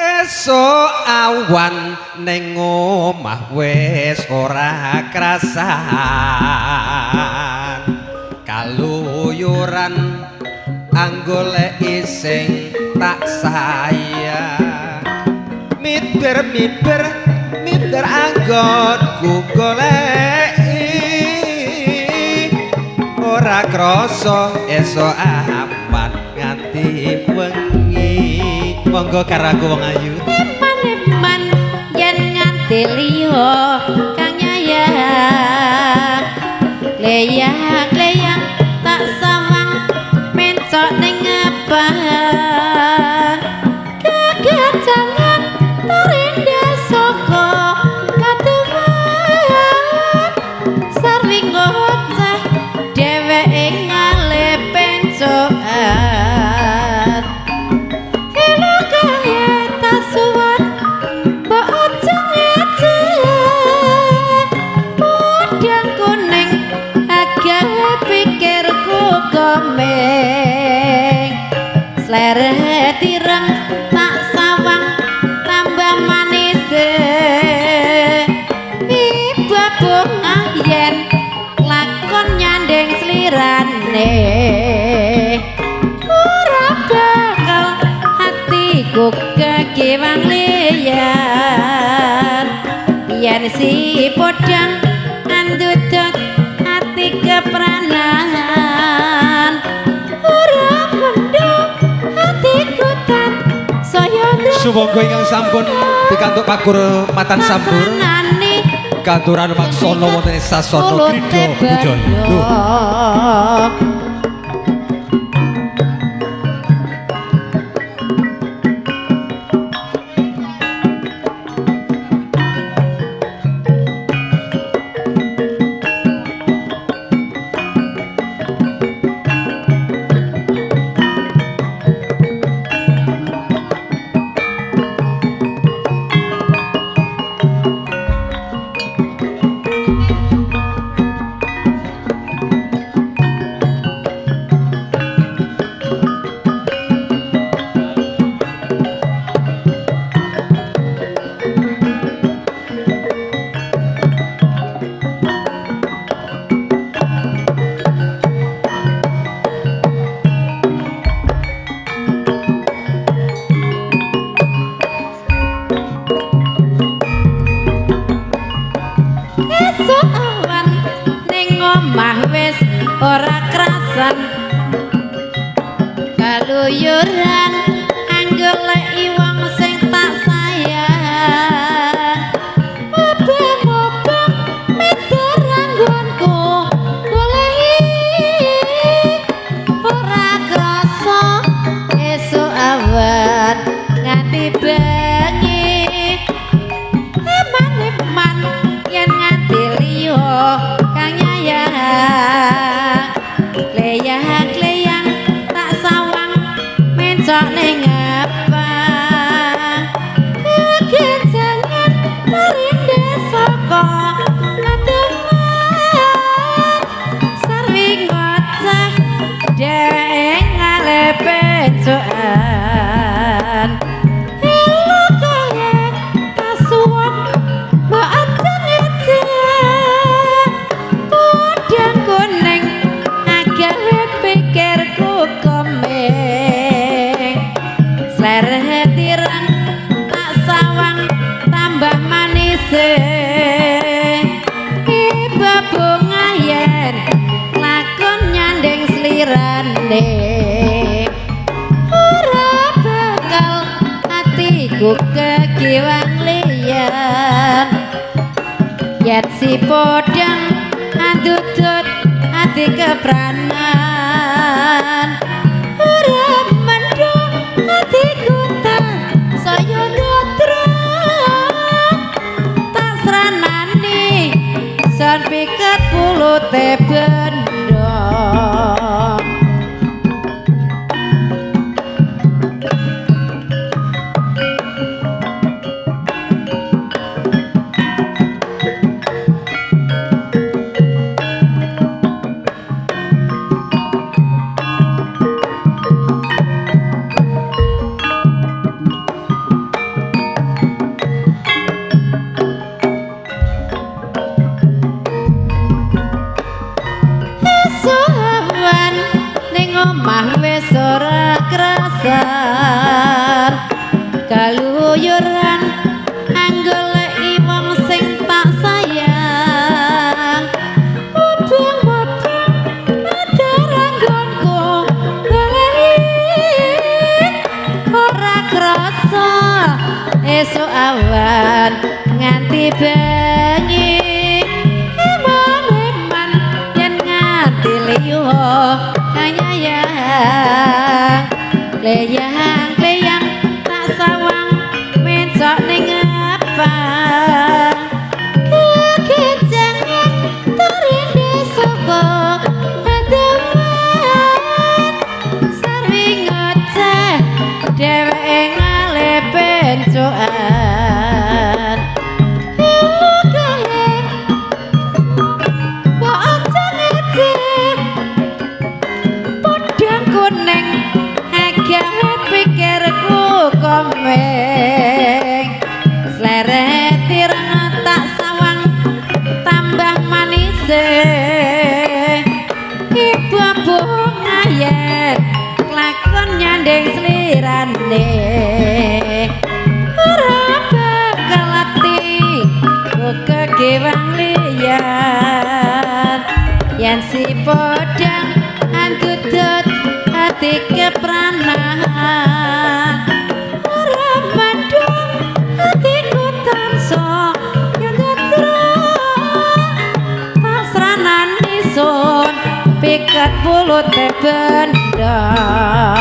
esuk awan ning omah wis ora krasan kaluyuran anggoleki sing tak sayang miber anggonku goleki ora krasa esuk awan nganti wengi monggo karo aku wong ayu eman yen nganti liya kang nyayang leyang tak sawang mencok ning abang kegacangan terindah saka katuwan sarwing goceh dheweke ngale pencokan elo kaya tasuwan mbok aja ngecek podang kuning agawe pikirku komeng sleret ireng tak sawang tambah manis iba bungah yen lakon nyandeng slirane ora bakal hatiku kekiwang liyan yen si podang andudut hati kepranan ora mendung hatiku tan saya sumangga ingkang sampun pikantuk pagur matan sambur katuran maksana wonten sasana Krida Bujaya esuk awan ning omah wis ora krasan kaluyuran anggoleki wong sing tak sayang obeng-obeng mider anggonku goleki ora krasa esuk awan nganti bengi eman yen nganti liya kang nyayang leyang tak sawang mencok ning abang kegenjangan terindah saka katuwan sarwing goceh dheweke ngale pencokan elo kaya kasuwun mbok aja ngecek podang kuning agawe pikirku komeng sleret ireng tak sawang tambah manis iba bungah yen lakon nyandeng slirane ora bakal hatiku kekiwang liyan yen si podang andudut hati kepranan ora mendung hatiku tak saya nutro tak sranani son piket pulute bendong ora krasa esuk awan nganti bengi iman yen nganti liyo kayang leyang tak sawang mencok ning ngepang kekejangan terinde saka ademan sarwi ngoceh dheweke ngale pencokan ilu gawe bocah ngecek podang kuning agawe pikirku komeng sleret tirana tak sawang tambah manis ibu ngayet lakon nyandeng slirane ora bakal ati kegewang liyan yen si podang anggudut ati kepranahan ora mandung atiku tansah nyandra tak sranani sun piket bulute bendang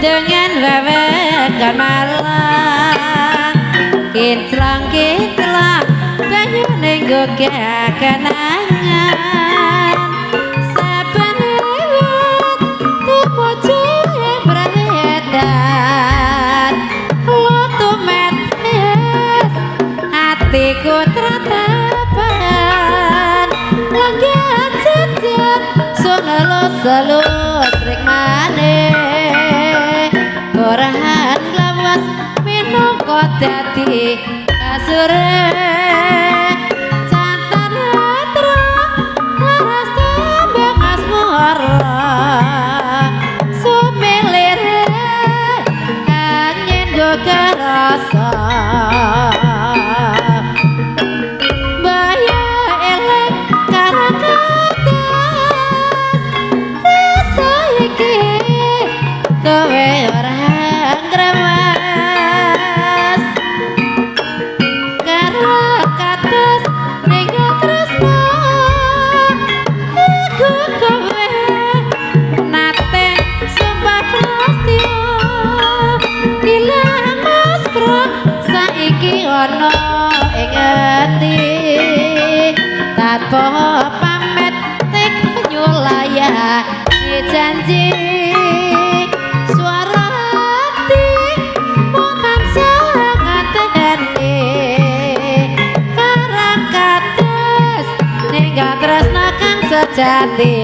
dengan wewekan malang kinclang banyu ning kenangan saben lewat tumojo yang beredan lo tumetes hatiku teratapan langgan jajan selus ring maneh korahan lawas minangka dadi kasure santan atra laras tambah asmara sumilir angin go kerasa baya elek karakas rasa iki kowe ora ngrewas karo kados ninggal tresno iku kowe nate sumpah prastya ilang maskro saiki ana ing ati tanpa pamit teko nyulaya janji suara hati mutan sangat karang kados ninggal tresno kang sejati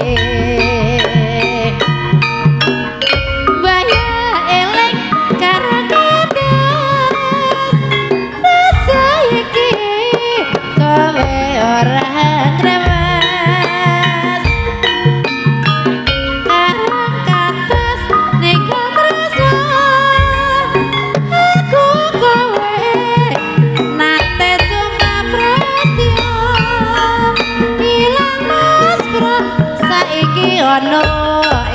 baya eling karang kados rasa iki kowe ora ngrewas karang kados ninggal tresno aku kowe nate sumpah prastya ilang maskro saiki ana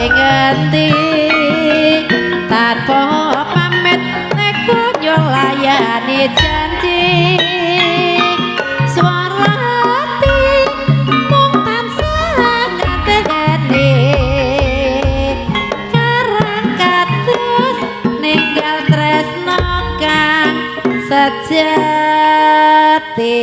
ing endi tanpa pamit teko nyulayani janji suara hati mung tansah ngateni karang kados ninggal tresno kang sejati